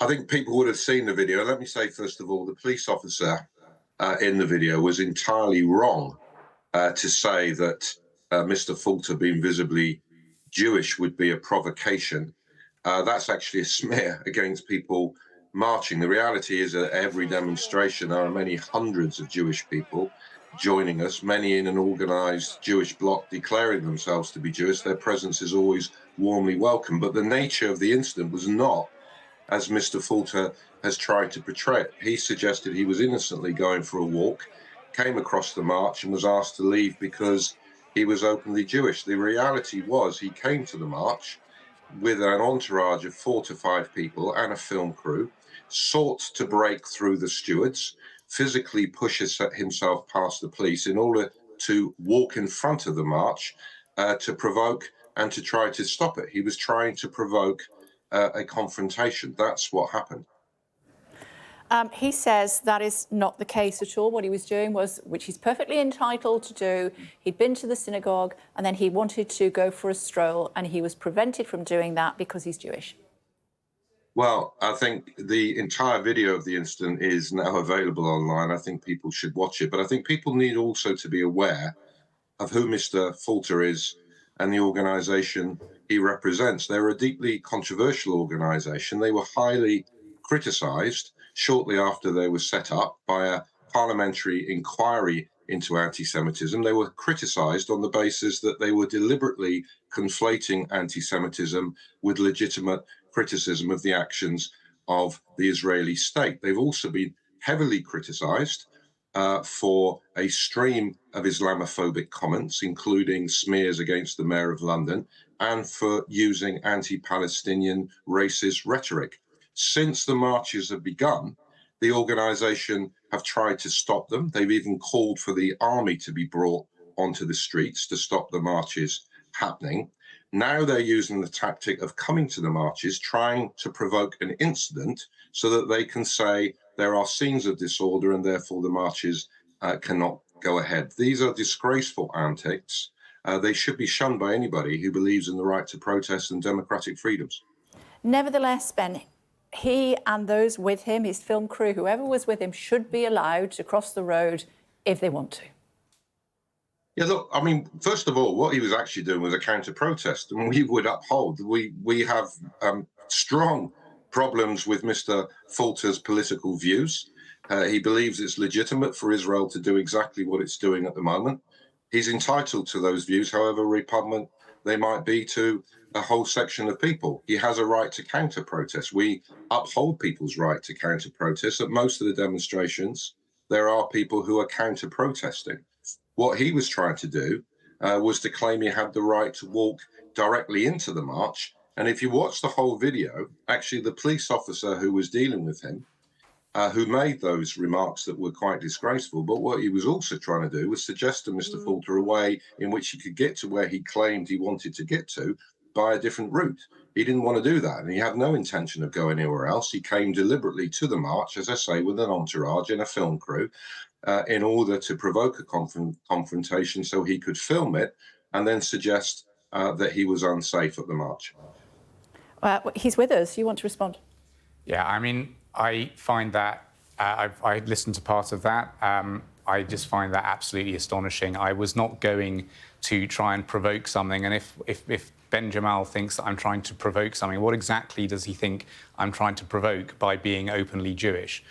I think people would have seen the video. Let me say, first of all, the police officer in the video was entirely wrong to say that Mr Falter being visibly Jewish would be a provocation. That's actually a smear against people marching. The reality is that every demonstration, there are many hundreds of Jewish people joining us, many in an organised Jewish bloc declaring themselves to be Jewish. Their presence is always warmly welcome. But the nature of the incident was not as Mr Falter has tried to portray it. He suggested he was innocently going for a walk, came across the march and was asked to leave because he was openly Jewish. The reality was he came to the march with an entourage of 4 to 5 people and a film crew, sought to break through the stewards, physically push himself past the police in order to walk in front of the march to provoke and to try to stop it. He was trying to provoke a confrontation. That's what happened. He says that is not the case at all. What he was doing was, which he's perfectly entitled to do, he'd been to the synagogue and then he wanted to go for a stroll and he was prevented from doing that because he's Jewish. Well, I think the entire video of the incident is now available online. I think people should watch it. But I think people need also to be aware of who Mr Falter is and the organisation he represents. They're a deeply controversial organisation. They were highly criticised shortly after they were set up by a parliamentary inquiry into anti-Semitism. They were criticised on the basis that they were deliberately conflating anti-Semitism with legitimate criticism of the actions of the Israeli state. They've also been heavily criticised for a stream of Islamophobic comments, including smears against the Mayor of London, and for using anti-Palestinian racist rhetoric. Since the marches have begun, the organisation have tried to stop them. They've even called for the army to be brought onto the streets to stop the marches happening. Now they're using the tactic of coming to the marches, trying to provoke an incident so that they can say there are scenes of disorder and therefore the marches cannot go ahead. These are disgraceful antics. They should be shunned by anybody who believes in the right to protest and democratic freedoms. Nevertheless, Ben, he and those with him, his film crew, whoever was with him, should be allowed to cross the road if they want to. Yeah, look, I mean, first of all, what he was actually doing was a counter-protest, and we would uphold. We have strong problems with Mr Falter's political views. He believes it's legitimate for Israel to do exactly what it's doing at the moment. He's entitled to those views, however repugnant they might be to a whole section of people. He has a right to counter-protest. We uphold people's right to counter-protest. At most of the demonstrations, there are people who are counter-protesting. What he was trying to do was to claim he had the right to walk directly into the march. And if you watch the whole video, actually the police officer who was dealing with him, who made those remarks that were quite disgraceful, but what he was also trying to do was suggest to Mr Falter a way in which he could get to where he claimed he wanted to get to by a different route. He didn't want to do that, and he had no intention of going anywhere else. He came deliberately to the march, as I say, with an entourage and a film crew, in order to provoke a confrontation so he could film it and then suggest that he was unsafe at the march. He's with us. You want to respond? Yeah, I mean, I find that, I listened to part of that. I just find that absolutely astonishing. I was not going to try and provoke something. And if Ben Jamal thinks that I'm trying to provoke something, what exactly does he think I'm trying to provoke by being openly Jewish?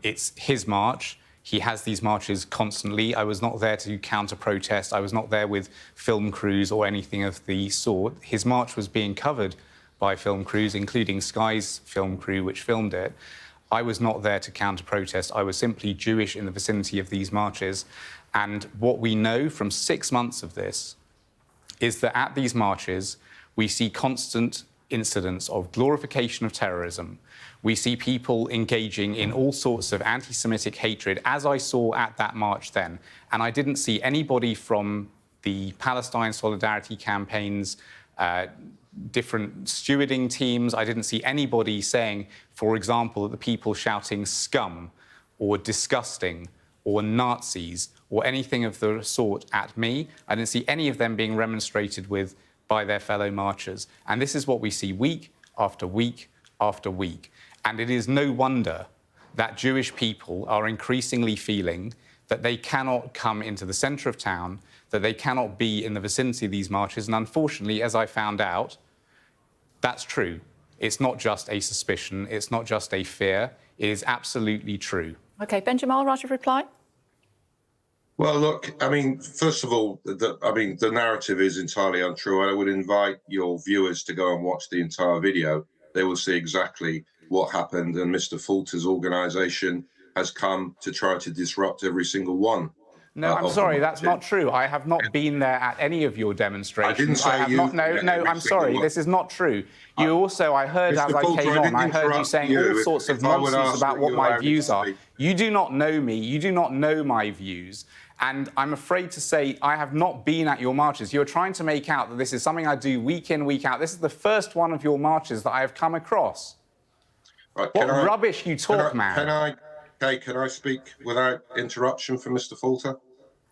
It's his march. He has these marches constantly. I was not there to counter-protest. I was not there with film crews or anything of the sort. His march was being covered by film crews, including Sky's film crew, which filmed it. I was not there to counter-protest. I was simply Jewish in the vicinity of these marches. And what we know from 6 months of this is that at these marches, we see constant incidents of glorification of terrorism. We see people engaging in all sorts of anti-Semitic hatred, as I saw at that march then. And I didn't see anybody from the Palestinian Solidarity Campaign's different stewarding teams. I didn't see anybody saying, for example, that the people shouting scum or disgusting or Nazis or anything of the sort at me. I didn't see any of them being remonstrated with by their fellow marchers. And this is what we see week after week after week. And it is no wonder that Jewish people are increasingly feeling that they cannot come into the centre of town, that they cannot be in the vicinity of these marches. And unfortunately, as I found out, that's true. It's not just a suspicion. It's not just a fear. It is absolutely true. OK, Ben Jamal, right of reply? Well, look, I mean, first of all, the narrative is entirely untrue. I would invite your viewers to go and watch the entire video. They will see exactly what happened, and Mr Falter's organisation has come to try to disrupt every single one. No, I'm sorry, that's not true. I have not been there at any of your demonstrations. I didn't say you. No, I'm sorry, this is not true. You also, I heard as I came on, I heard you saying all sorts of nonsense about what my views are. You do not know me, you do not know my views. And I'm afraid to say I have not been at your marches. You're trying to make out that this is something I do week in, week out. This is the first one of your marches that I have come across. Right, what rubbish you talk, man. Can I speak without interruption from Mr Falter?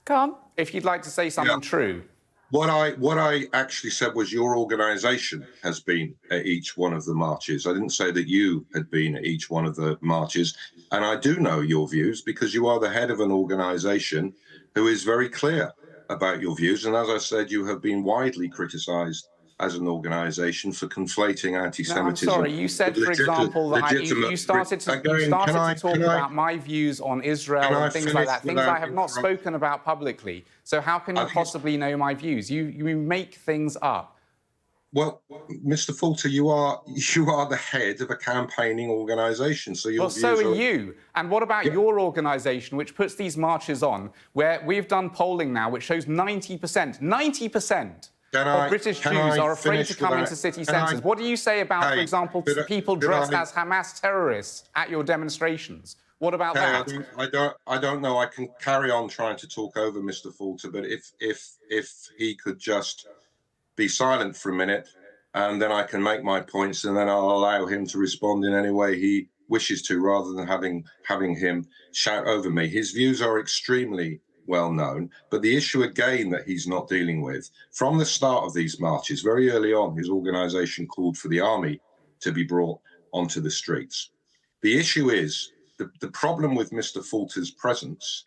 Go on. If you'd like to say something true. What I actually said was your organisation has been at each one of the marches. I didn't say that you had been at each one of the marches. And I do know your views because you are the head of an organisation who is very clear about your views. And as I said, you have been widely criticised as an organisation for conflating anti-Semitism. No, I'm sorry, you said, for example, that you started to talk about my views on Israel and things like that, things I have not spoken about publicly. So how can you possibly know my views? You make things up. Well, Mr Falter, you are the head of a campaigning organisation, so your views so are you. And what about your organisation, which puts these marches on, where we've done polling now, which shows 90% of British Jews are afraid to come into city centres. What do you say about, for example, people dressed as Hamas terrorists at your demonstrations? What about that? I don't know. I can carry on trying to talk over Mr Falter, but if he could just be silent for a minute, and then I can make my points, and then I'll allow him to respond in any way he wishes to, rather than having him shout over me. His views are extremely well known, but the issue again that he's not dealing with, from the start of these marches, very early on, his organisation called for the army to be brought onto the streets. The issue is, the problem with Mr Falter's presence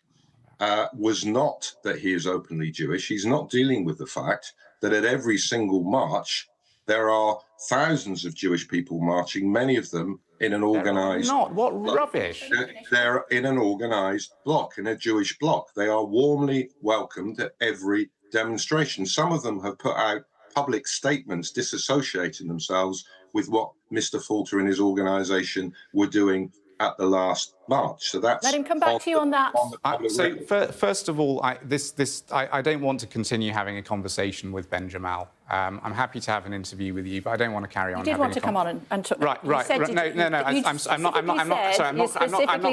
was not that he is openly Jewish. He's not dealing with the fact that at every single march, there are thousands of Jewish people marching, many of them in an organised... What rubbish! They're in an organised block, in a Jewish block. They are warmly welcomed at every demonstration. Some of them have put out public statements disassociating themselves with what Mr Falter and his organisation were doing at the last march. So that's... Let him come back to you on that. First of all, I don't want to continue having a conversation with Ben Jamal. I'm happy to have an interview with you, but I don't want to carry on. You did want to come on and talk. Right. No. I'm not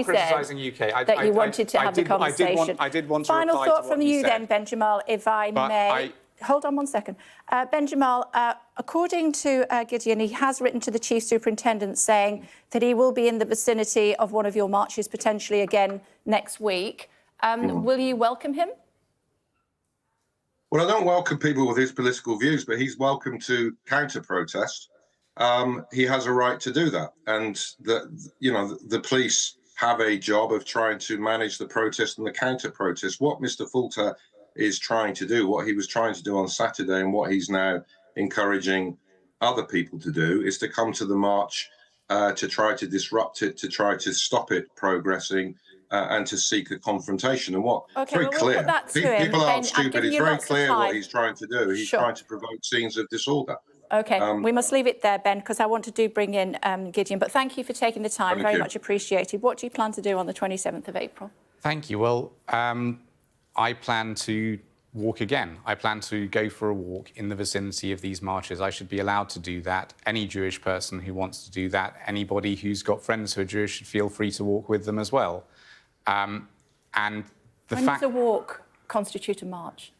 criticising UK. That you wanted to have the conversation. I did want to. Final thought from you then, Ben Jamal, if I may. Hold on one second. Ben Jamal, according to Gideon, he has written to the Chief Superintendent saying that he will be in the vicinity of one of your marches potentially again next week. Will you welcome him? Well, I don't welcome people with his political views, but he's welcome to counter-protest. He has a right to do that. And, the police have a job of trying to manage the protest and the counter-protest. What Mr Falter is trying to do, what he was trying to do on Saturday and what he's now encouraging other people to do, is to come to the march to try to disrupt it, to try to stop it progressing, and to seek a confrontation. And very clear. People aren't stupid. It's very clear what he's trying to do. He's trying to provoke scenes of disorder. OK, we must leave it there, Ben, because I want to bring in Gideon. But thank you for taking the time. Very much appreciated. What do you plan to do on the 27th of April? Thank you. Well, I plan to walk again. I plan to go for a walk in the vicinity of these marches. I should be allowed to do that. Any Jewish person who wants to do that, anybody who's got friends who are Jewish should feel free to walk with them as well. And when does a walk constitute a march?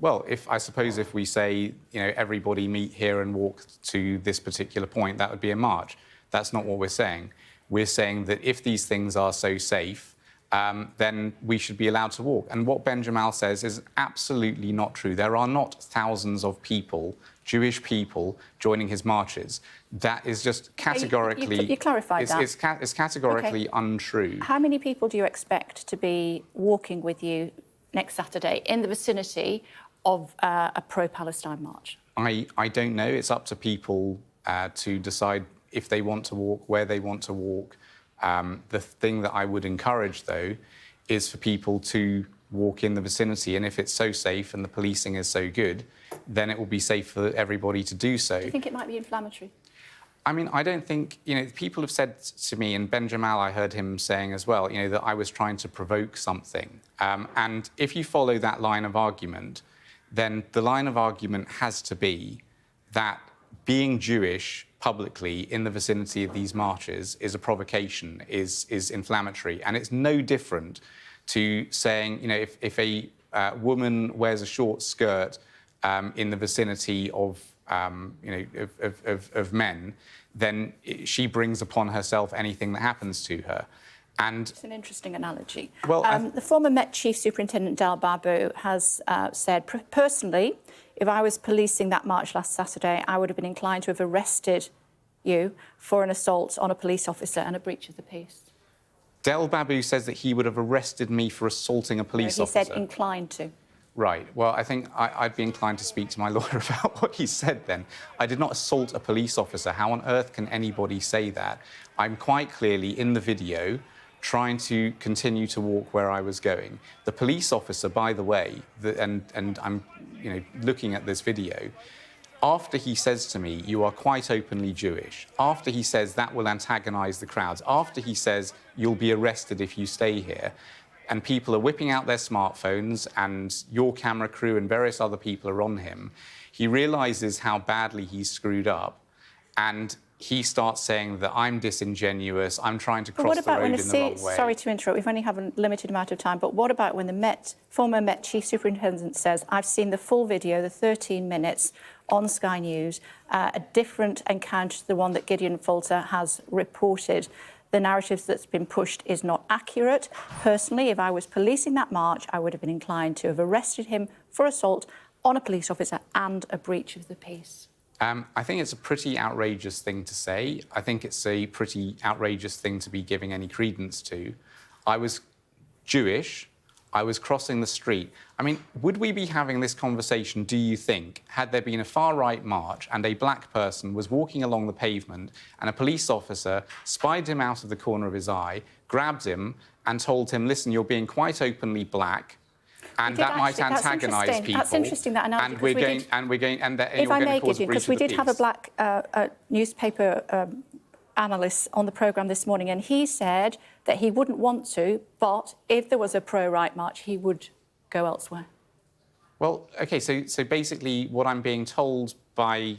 Well, I suppose if we say, everybody meet here and walk to this particular point, that would be a march. That's not what we're saying. We're saying that if these things are so safe, then we should be allowed to walk. And what Ben Jamal says is absolutely not true. There are not thousands of people Jewish people joining his marches. That is just categorically... You clarified that. It's categorically untrue. How many people do you expect to be walking with you next Saturday in the vicinity of a pro-Palestine march? I don't know. It's up to people to decide if they want to walk, where they want to walk. The thing that I would encourage, though, is for people to walk in the vicinity, and if it's so safe and the policing is so good, then it will be safe for everybody to do so. Do you think it might be inflammatory? I mean, I don't think, people have said to me, and Ben Jamal, I heard him saying as well, that I was trying to provoke something. And if you follow that line of argument, then the line of argument has to be that being Jewish publicly in the vicinity of these marches is a provocation, is inflammatory. And it's no different to saying, if a woman wears a short skirt in the vicinity of men, then she brings upon herself anything that happens to her. And it's an interesting analogy. Well, the former Met Chief Superintendent Del Babu has said, personally, if I was policing that march last Saturday, I would have been inclined to have arrested you for an assault on a police officer and a breach of the peace. Del Babu says that he would have arrested me for assaulting a police officer. He said inclined to. Right. Well, I think I'd be inclined to speak to my lawyer about what he said then. I did not assault a police officer. How on earth can anybody say that? I'm quite clearly in the video trying to continue to walk where I was going. The police officer, by the way, and I'm looking at this video, after he says to me, you are quite openly Jewish, after he says that will antagonise the crowds, after he says you'll be arrested if you stay here, and people are whipping out their smartphones and your camera crew and various other people are on him, he realises how badly he's screwed up, and he starts saying that I'm disingenuous, I'm trying to cross the road in the wrong way. Sorry to interrupt, we've only have a limited amount of time, but what about when the former Met Chief Superintendent says, I've seen the full video, the 13 minutes, on Sky News, a different encounter to the one that Gideon Falter has reported. The narrative that's been pushed is not accurate. Personally, if I was policing that march, I would have been inclined to have arrested him for assault on a police officer and a breach of the peace. I think it's a pretty outrageous thing to say. I think it's a pretty outrageous thing to be giving any credence to. I was Jewish. I was crossing the street. I mean, would we be having this conversation, do you think, had there been a far-right march and a black person was walking along the pavement and a police officer spied him out of the corner of his eye, grabbed him and told him, listen, you're being quite openly black, and that might antagonise people. That's interesting, that analogy. And we're going, and if I may, Gideon, because we did have a black newspaper analyst on the programme this morning, and he said that he wouldn't want to, but if there was a pro-right march, he would go elsewhere. Well, OK, so basically what I'm being told by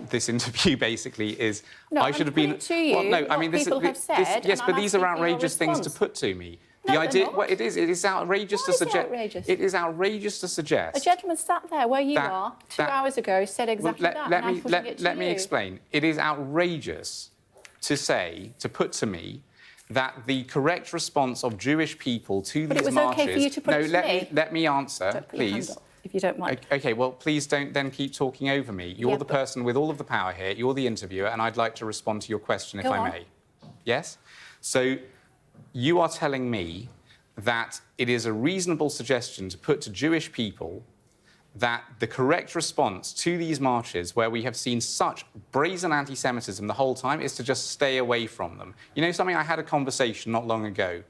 this interview basically is I should have been... to you, well, no, I mean, yes, but these are outrageous things to put to me. No, the idea, well, it is outrageous to suggest. It is outrageous to suggest. A gentleman sat there where you are 2 hours ago, said exactly that. Let me explain. It is outrageous to put to me that the correct response of Jewish people to these marches... But it was OK for you to put it to me. Let me answer, please. If you don't mind. OK, well, please don't then keep talking over me. You're the person with all of the power here. You're the interviewer, and I'd like to respond to your question, if I may. Yes? So you are telling me that it is a reasonable suggestion to put to Jewish people that the correct response to these marches, where we have seen such brazen anti-Semitism the whole time, is to just stay away from them. You know something? I had a conversation not long ago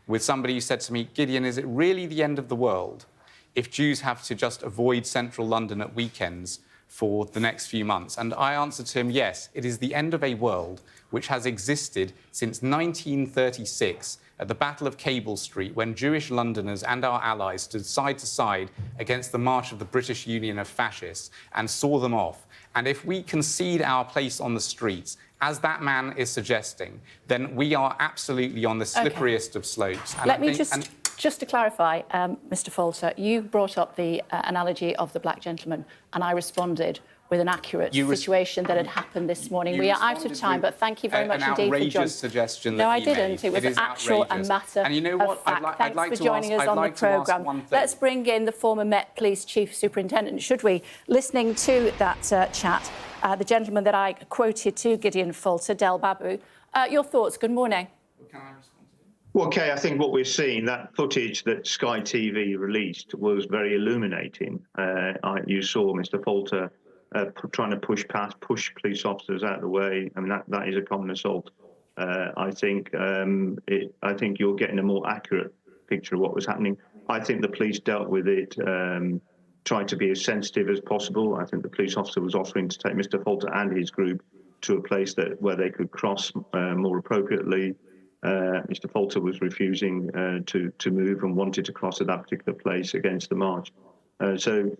with somebody who said to me, Gideon, is it really the end of the world if Jews have to just avoid central London at weekends for the next few months? And I answered to him, yes, it is the end of a world which has existed since 1936 at the Battle of Cable Street, when Jewish Londoners and our allies stood side to side against the march of the British Union of Fascists and saw them off. And if we concede our place on the streets, as that man is suggesting, then we are absolutely on the slipperiest of slopes. And Let me just to clarify, Mr Falter, you brought up the analogy of the black gentleman, and I responded with an accurate situation that had happened this morning. We are out of time, but thank you very much indeed for joining. Suggestion no, that I you didn't. made. It was actual a matter and you know what? of fact. I'd like Thanks for to joining ask, us on like the programme. Let's bring in the former Met Police Chief Superintendent, should we? Listening to that chat, the gentleman that I quoted to Gideon Falter, Del Babu. Your thoughts? Good morning. Can I respond? Well, Kay, I think what we're seeing, that footage that Sky TV released was very illuminating. You saw Mr Falter trying to push police officers out of the way. I mean, that is a common assault. I think you're getting a more accurate picture of what was happening. I think the police dealt with it, trying to be as sensitive as possible. I think the police officer was offering to take Mr Falter and his group to a place where they could cross more appropriately. Mr Falter was refusing to move and wanted to cross at that particular place against the march. So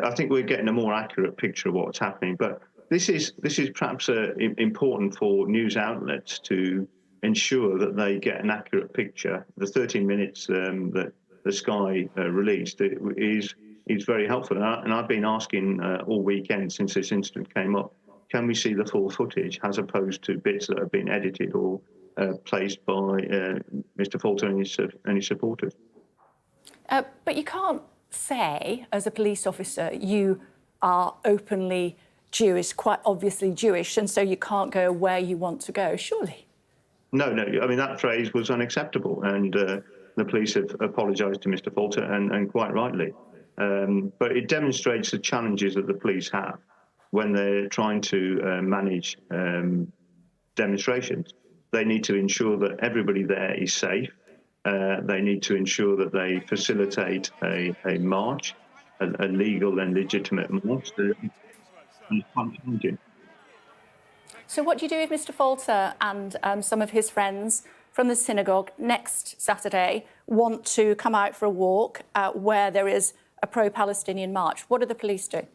I think we're getting a more accurate picture of what's happening. But this is perhaps important for news outlets to ensure that they get an accurate picture. The 13 minutes that the Sky released is very helpful. And I've been asking all weekend since this incident came up, can we see the full footage as opposed to bits that have been edited or placed by Mr Falter and his supporters? But you can't say, as a police officer, you are openly Jewish, quite obviously Jewish, and so you can't go where you want to go, surely? No. I mean, that phrase was unacceptable, and the police have apologised to Mr Falter, and quite rightly. But it demonstrates the challenges that the police have when they're trying to manage demonstrations. They need to ensure that everybody there is safe. They need to ensure that they facilitate a march, a legal and legitimate march. So what do you do if Mr Falter and some of his friends from the synagogue next Saturday want to come out for a walk where there is a pro-Palestinian march? What do the police do?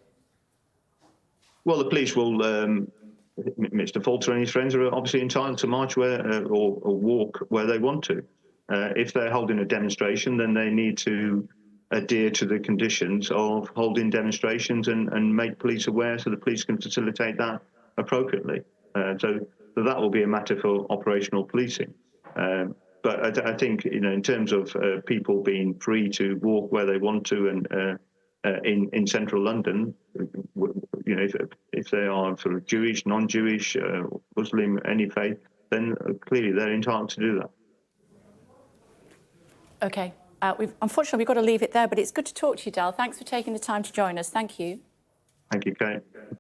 Well, the police will... Mr Falter and his friends are obviously entitled to march or walk where they want to. If they're holding a demonstration, then they need to adhere to the conditions of holding demonstrations and make police aware so the police can facilitate that appropriately. So that will be a matter for operational policing. But I think, in terms of people being free to walk where they want to and in central London, if they are sort of Jewish, non-Jewish, Muslim, any faith, then clearly they're entitled to do that. OK. Unfortunately, we've got to leave it there, but it's good to talk to you, Del. Thanks for taking the time to join us. Thank you. Thank you, Kate.